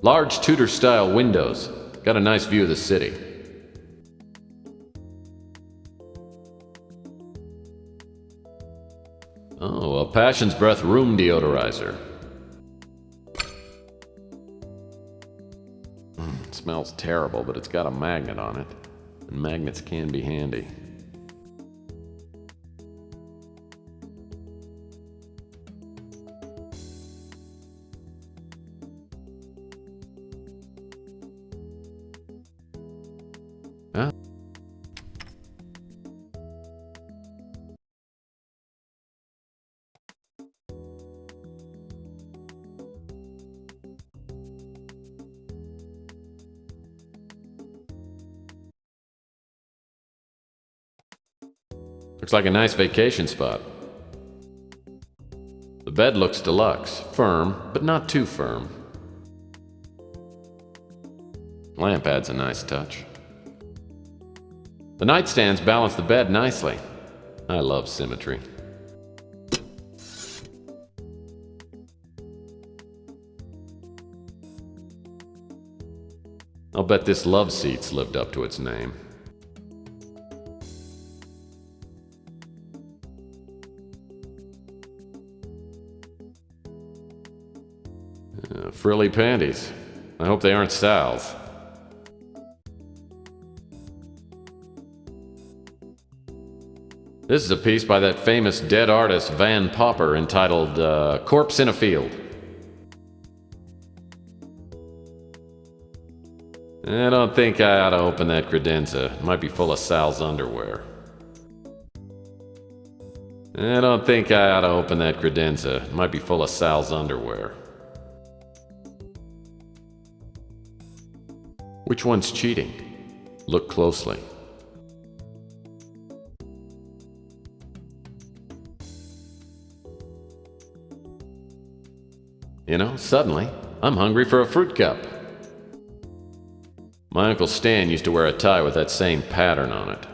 Large Tudor-style windows. Got a nice view of the city. Oh, a Passion's Breath room deodorizer. It smells terrible, but it's got a magnet on it. And magnets can be handy. Huh? Looks like a nice vacation spot. The bed looks deluxe, firm, but not too firm. Lamp adds a nice touch. The nightstands balance the bed nicely. I love symmetry. I'll bet this love seat's lived up to its name. Frilly panties. I hope they aren't Sal's. This is a piece by that famous dead artist Van Popper entitled Corpse in a Field. I don't think I ought to open that credenza. It might be full of Sal's underwear. I don't think I ought to open that credenza. It might be full of Sal's underwear. Which one's cheating? Look closely. You know, suddenly, I'm hungry for a fruit cup. My Uncle Stan used to wear a tie with that same pattern on it.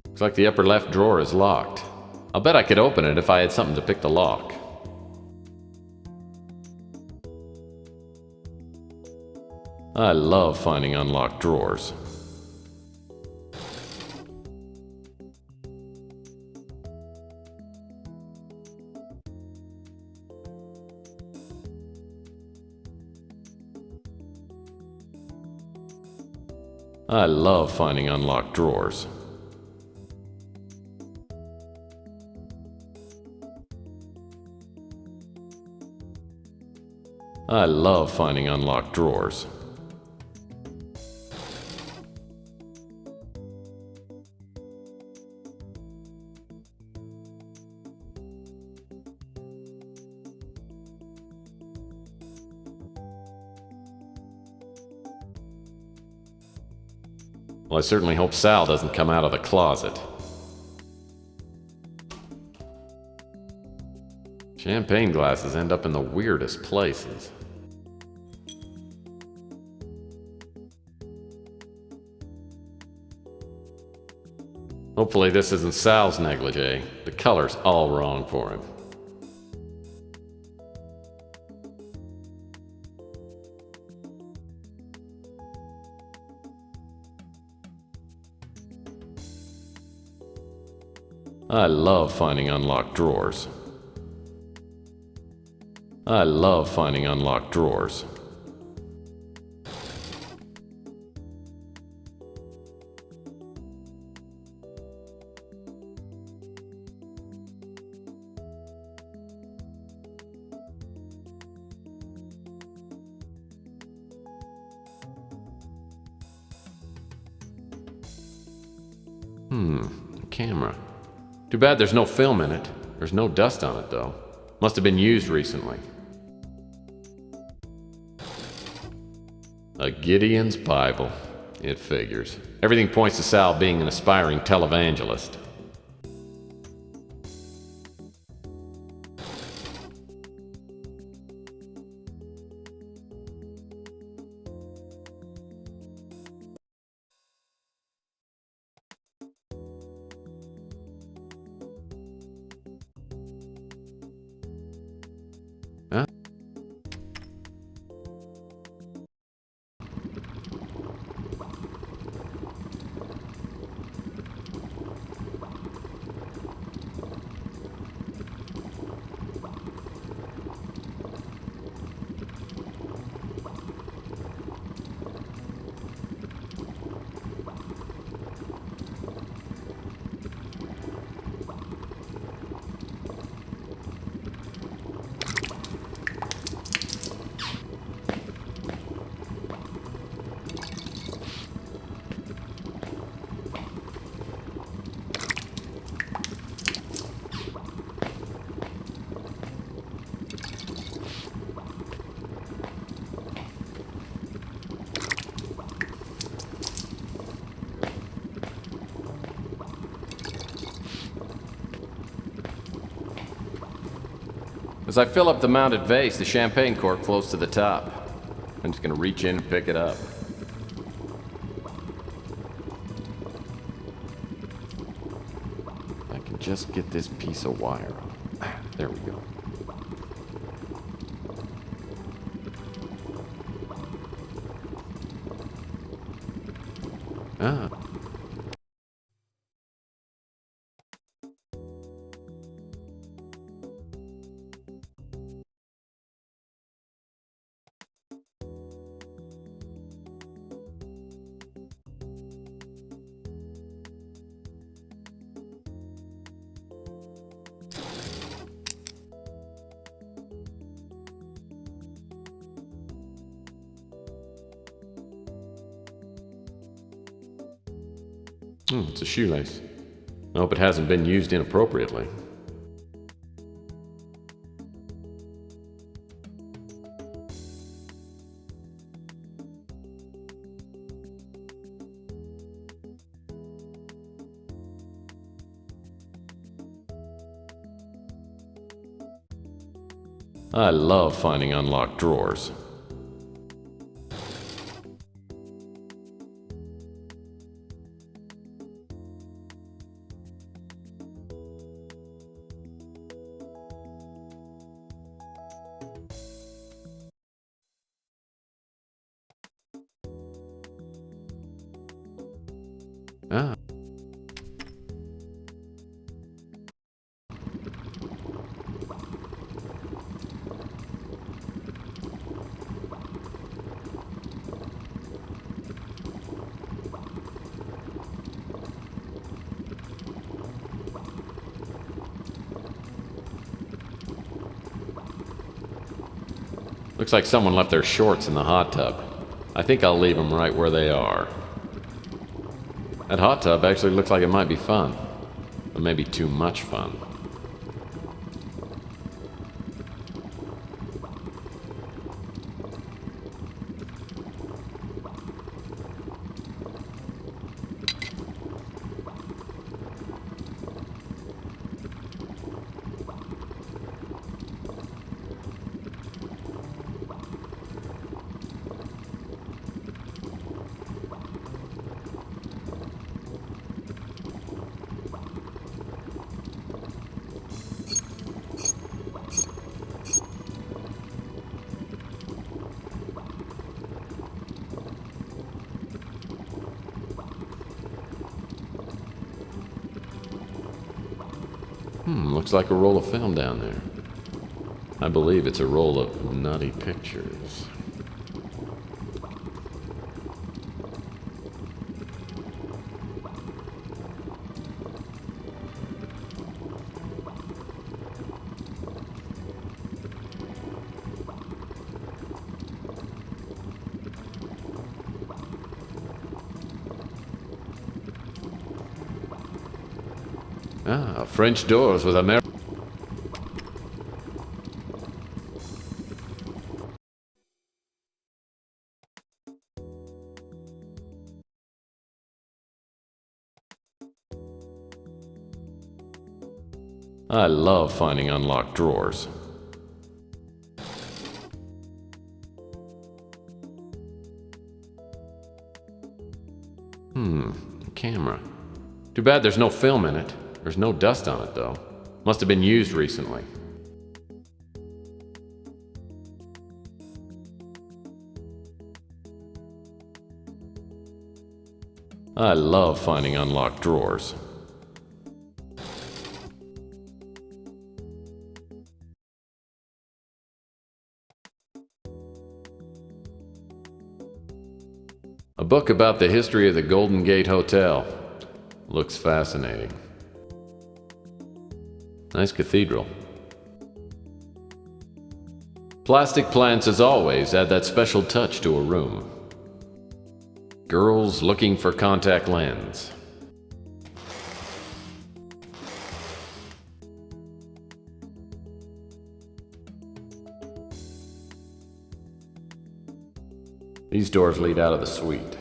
Looks like the upper left drawer is locked. I'll bet I could open it if I had something to pick the lock. I love finding unlocked drawers. I love finding unlocked drawers. I love finding unlocked drawers. Well, I certainly hope Sal doesn't come out of the closet. Champagne glasses end up in the weirdest places. Hopefully this isn't Sal's negligee. The color's all wrong for him. I love finding unlocked drawers. I love finding unlocked drawers. A camera. Too bad there's no film in it. There's no dust on it, though. Must have been used recently. A Gideon's Bible. It figures. Everything points to Sal being an aspiring televangelist. As I fill up the mounted vase, the champagne cork floats to the top. I'm just gonna reach in and pick it up. I can just get this piece of wire off. There we go. Ah. It's a shoelace. I hope it hasn't been used inappropriately. I love finding unlocked drawers. Ah. Looks like someone left their shorts in the hot tub. I think I'll leave them right where they are. That hot tub actually looks like it might be fun, but maybe too much fun. Looks like a roll of film down there. I believe it's a roll of nutty pictures. Ah, French doors with American. I love finding unlocked drawers. A camera. Too bad there's no film in it. There's no dust on it, though. Must have been used recently. I love finding unlocked drawers. A book about the history of the Golden Gate Hotel. Looks fascinating. Nice cathedral. Plastic plants, as always, add that special touch to a room. Girls looking for contact lens. These doors lead out of the suite.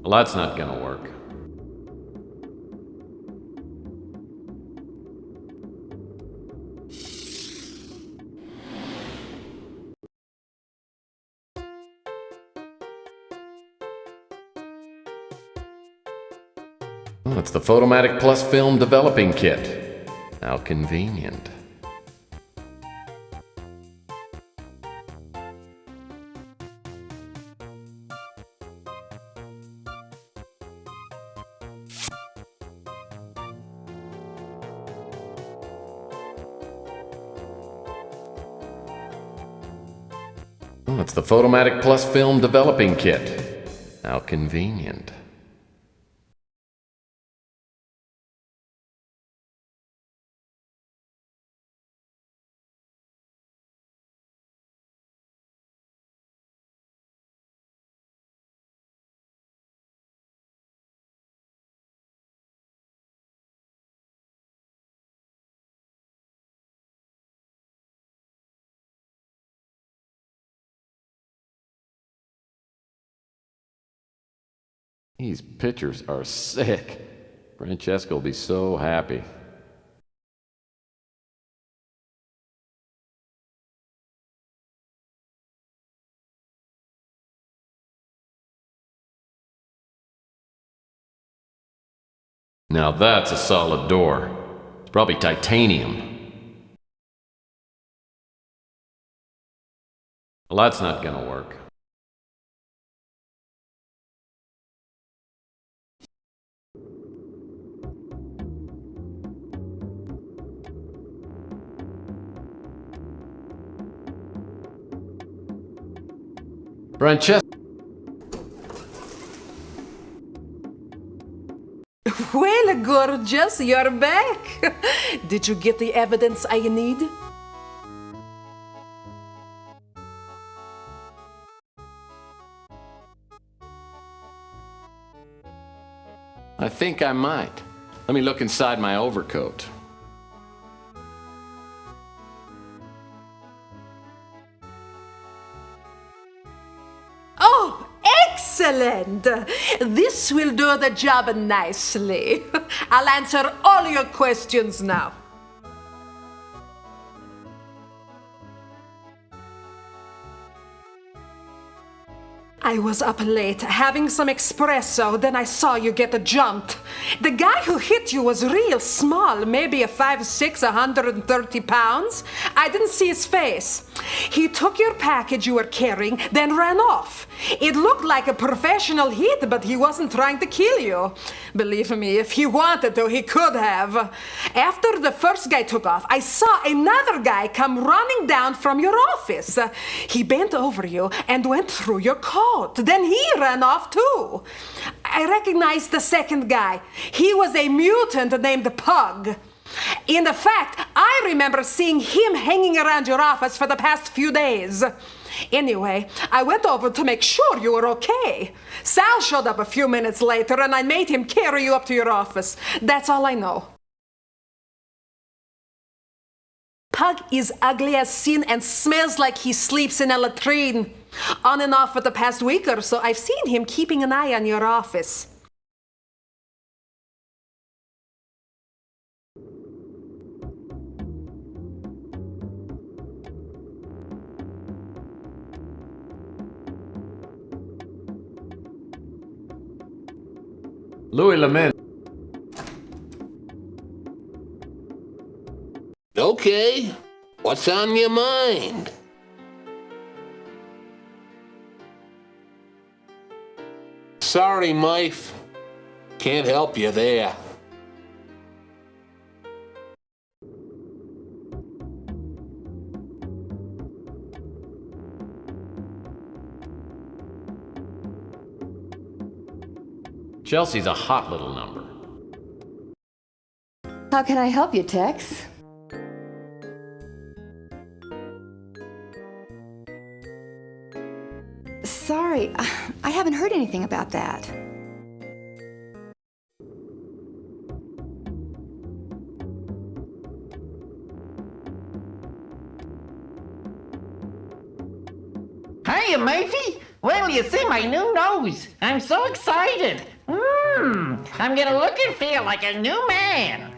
Well, that's not gonna work. Oh, it's the Photomatic Plus Film Developing Kit. How convenient. Oh, it's the Photomatic Plus Film Developing Kit. How convenient. These pictures are sick. Francesca will be so happy. Now that's a solid door. It's probably titanium. Well, that's not gonna work. Francesca. Well, gorgeous, you're back. Did you get the evidence I need? I think I might. Let me look inside my overcoat. Oh, excellent! This will do the job nicely. I'll answer all your questions now. I was up late having some espresso, then I saw you get jumped. The guy who hit you was real small, maybe a 5'6", 130 pounds. I didn't see his face. He took your package you were carrying, then ran off. It looked like a professional hit, but he wasn't trying to kill you. Believe me, if he wanted to, he could have. After the first guy took off, I saw another guy come running down from your office. He bent over you and went through your coat. Then he ran off too. I recognized the second guy. He was a mutant named Pug. In fact, I remember seeing him hanging around your office for the past few days. Anyway, I went over to make sure you were okay. Sal showed up a few minutes later and I made him carry you up to your office. That's all I know. Pug is ugly as sin and smells like he sleeps in a latrine. On and off for the past week or so, I've seen him keeping an eye on your office. Louis Lament. Okay, what's on your mind? Sorry, Mife. Can't help you there. Chelsea's a hot little number. How can I help you, Tex? Sorry, I haven't heard anything about that. Hiya, matey. Wait till you see my new nose. I'm so excited. I'm gonna look and feel like a new man.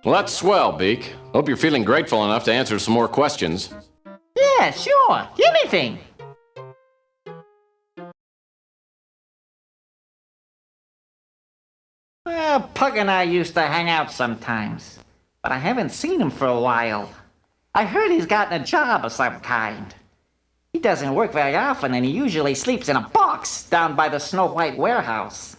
Well, that's swell, Beak. Hope you're feeling grateful enough to answer some more questions. Yeah, sure. Anything. Well, Pug and I used to hang out sometimes, but I haven't seen him for a while. I heard he's gotten a job of some kind. He doesn't work very often, and he usually sleeps in a box down by the Snow White warehouse.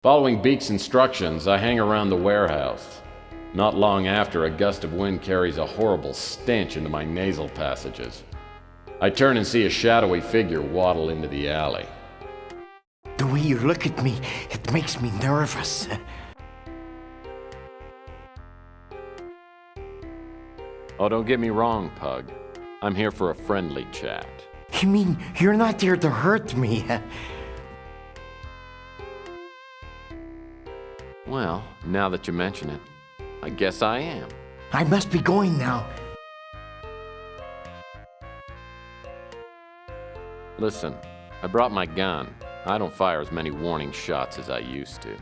Following Beak's instructions, I hang around the warehouse. Not long after, a gust of wind carries a horrible stench into my nasal passages. I turn and see a shadowy figure waddle into the alley. The way you look at me, it makes me nervous. Oh, don't get me wrong, Pug. I'm here for a friendly chat. You mean you're not there to hurt me? Well, now that you mention it, I guess I am. I must be going now. Listen, I brought my gun. I don't fire as many warning shots as I used to.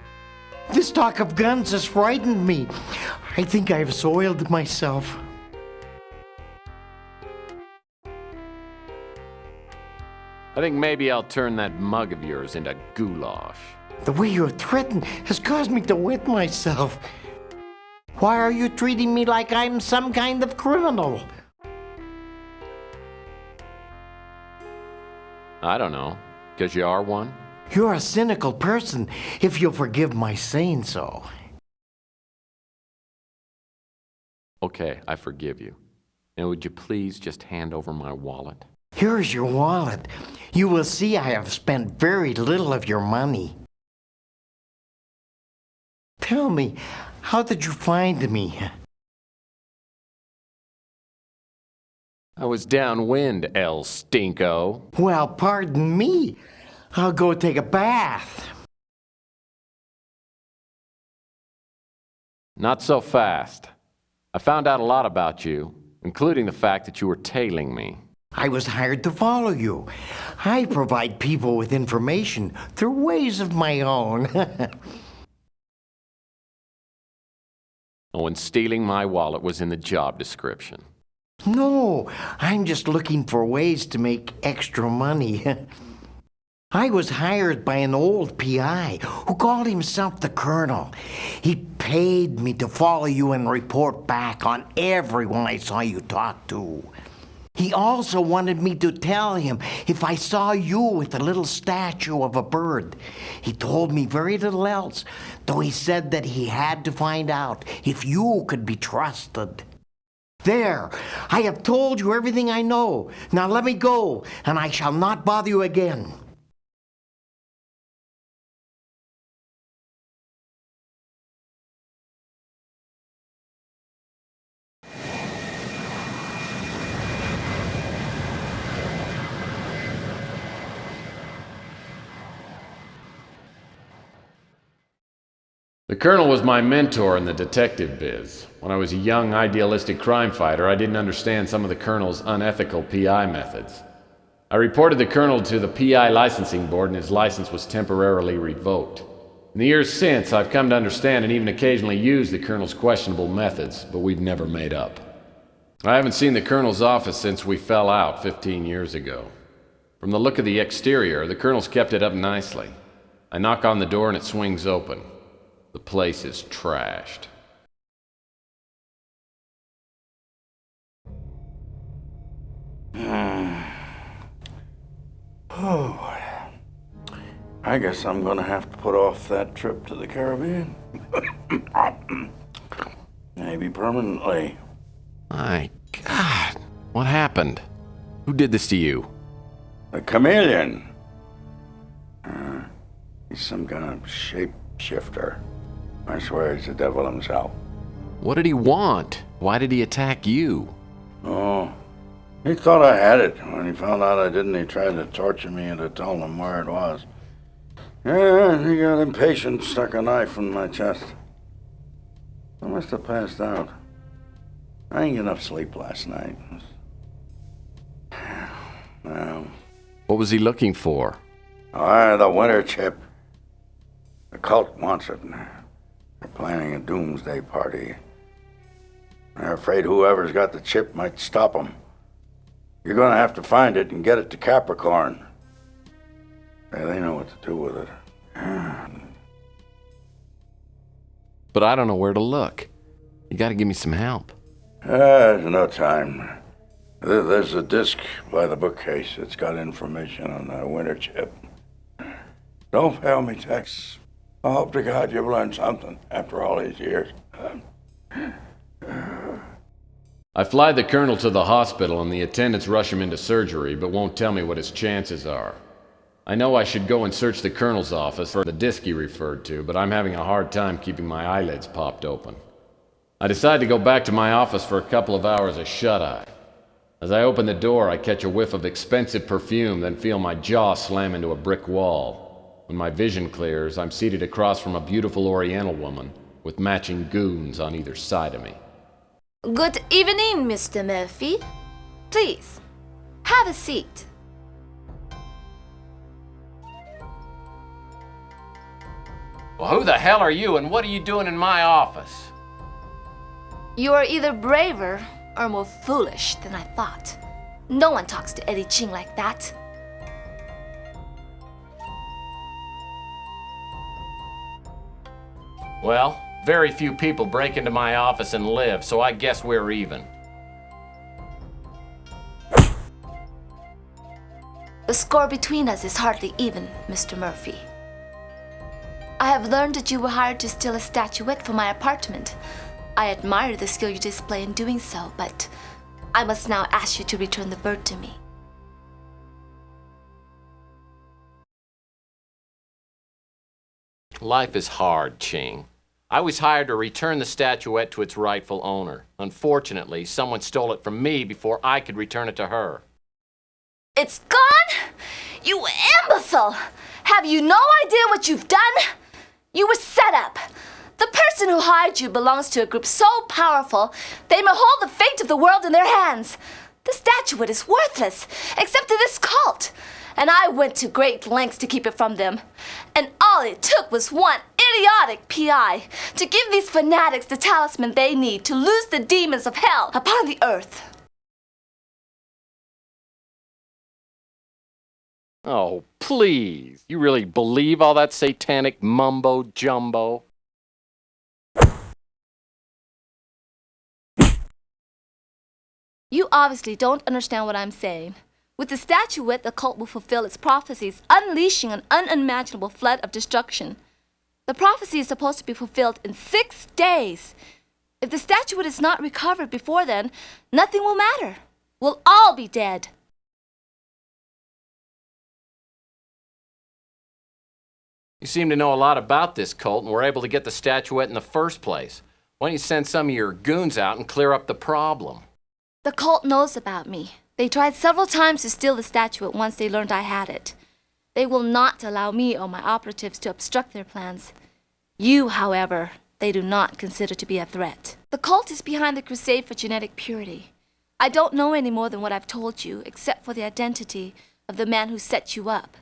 This talk of guns has frightened me. I think I've soiled myself. I think maybe I'll turn that mug of yours into goulash. The way you're threatened has caused me to wet myself. Why are you treating me like I'm some kind of criminal? I don't know. 'Cause you are one? You're a cynical person, if you'll forgive my saying so. Okay, I forgive you. Now would you please just hand over my wallet? Here's your wallet. You will see I have spent very little of your money. Tell me, how did you find me? I was downwind, El Stinko. Well, pardon me. I'll go take a bath. Not so fast. I found out a lot about you, including the fact that you were tailing me. I was hired to follow you. I provide people with information through ways of my own. Oh, and stealing my wallet was in the job description. No, I'm just looking for ways to make extra money. I was hired by an old PI who called himself the Colonel. He paid me to follow you and report back on everyone I saw you talk to. He also wanted me to tell him if I saw you with a little statue of a bird. He told me very little else, though he said that he had to find out if you could be trusted. There, I have told you everything I know. Now let me go, and I shall not bother you again. The Colonel was my mentor in the detective biz. When I was a young, idealistic crime fighter, I didn't understand some of the Colonel's unethical PI methods. I reported the Colonel to the PI licensing board and his license was temporarily revoked. In the years since, I've come to understand and even occasionally use the Colonel's questionable methods, but we've never made up. I haven't seen the Colonel's office since we fell out 15 years ago. From the look of the exterior, the Colonel's kept it up nicely. I knock on the door and it swings open. The place is trashed. Oh, I guess I'm gonna have to put off that trip to the Caribbean. Maybe permanently. My God, what happened? Who did this to you? The chameleon. He's some kind of shapeshifter. I swear he's the devil himself. What did he want? Why did he attack you? Oh, he thought I had it. When he found out I didn't, he tried to torture me into telling him where it was. Yeah, he got impatient, stuck a knife in my chest. I must have passed out. I didn't get enough sleep last night. Now, What was he looking for? the winter chip. The cult wants it. They're planning a doomsday party. They're afraid whoever's got the chip might stop them. You're gonna have to find it and get it to Capricorn. Yeah, they know what to do with it. But I don't know where to look. You gotta give me some help. There's no time. There's a disc by the bookcase. It's got information on the winter chip. Don't fail me, Tex. I hope to God you've learned something after all these years. I fly the colonel to the hospital and the attendants rush him into surgery, but won't tell me what his chances are. I know I should go and search the colonel's office for the disc he referred to, but I'm having a hard time keeping my eyelids popped open. I decide to go back to my office for a couple of hours of shut-eye. As I open the door, I catch a whiff of expensive perfume, then feel my jaw slam into a brick wall. When my vision clears, I'm seated across from a beautiful Oriental woman with matching goons on either side of me. Good evening, Mr. Murphy. Please, have a seat. Well, who the hell are you and what are you doing in my office? You are either braver or more foolish than I thought. No one talks to Eddie Ching like that. Well, very few people break into my office and live, so I guess we're even. The score between us is hardly even, Mr. Murphy. I have learned that you were hired to steal a statuette from my apartment. I admire the skill you display in doing so, but I must now ask you to return the bird to me. Life is hard, Ching. I was hired to return the statuette to its rightful owner. Unfortunately, someone stole it from me before I could return it to her. It's gone? You imbecile! Have you no idea what you've done? You were set up. The person who hired you belongs to a group so powerful they may hold the fate of the world in their hands. The statuette is worthless, except to this cult. And I went to great lengths to keep it from them. And all it took was one idiotic PI to give these fanatics the talisman they need to loose the demons of hell upon the earth. Oh, please. You really believe all that satanic mumbo-jumbo? You obviously don't understand what I'm saying. With the statuette, the cult will fulfill its prophecies, unleashing an unimaginable flood of destruction. The prophecy is supposed to be fulfilled in 6 days. If the statuette is not recovered before then, nothing will matter. We'll all be dead. You seem to know a lot about this cult and were able to get the statuette in the first place. Why don't you send some of your goons out and clear up the problem? The cult knows about me. They tried several times to steal the statuette once they learned I had it. They will not allow me or my operatives to obstruct their plans. You, however, they do not consider to be a threat. The cult is behind the crusade for genetic purity. I don't know any more than what I've told you, except for the identity of the man who set you up.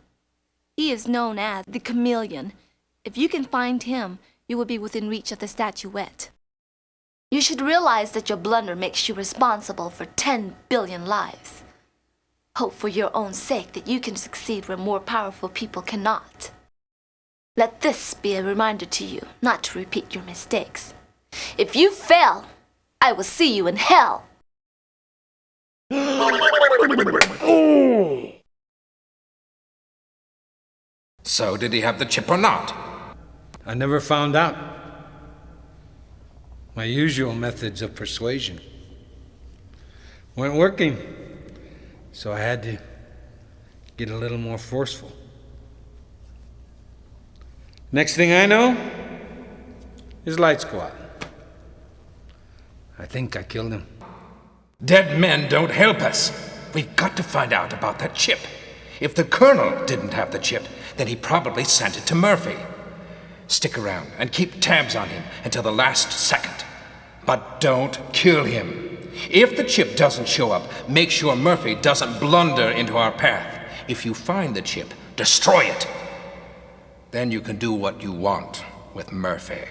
He is known as the Chameleon. If you can find him, you will be within reach of the statuette. You should realize that your blunder makes you responsible for 10 billion lives. Hope for your own sake that you can succeed where more powerful people cannot. Let this be a reminder to you not to repeat your mistakes. If you fail, I will see you in hell. So, did he have the chip or not? I never found out. My usual methods of persuasion weren't working, so I had to get a little more forceful. Next thing I know, his lights go out. I think I killed him. Dead men don't help us. We've got to find out about that chip. If the Colonel didn't have the chip, then he probably sent it to Murphy. Stick around and keep tabs on him until the last second. But don't kill him. If the chip doesn't show up, make sure Murphy doesn't blunder into our path. If you find the chip, destroy it. Then you can do what you want with Murphy.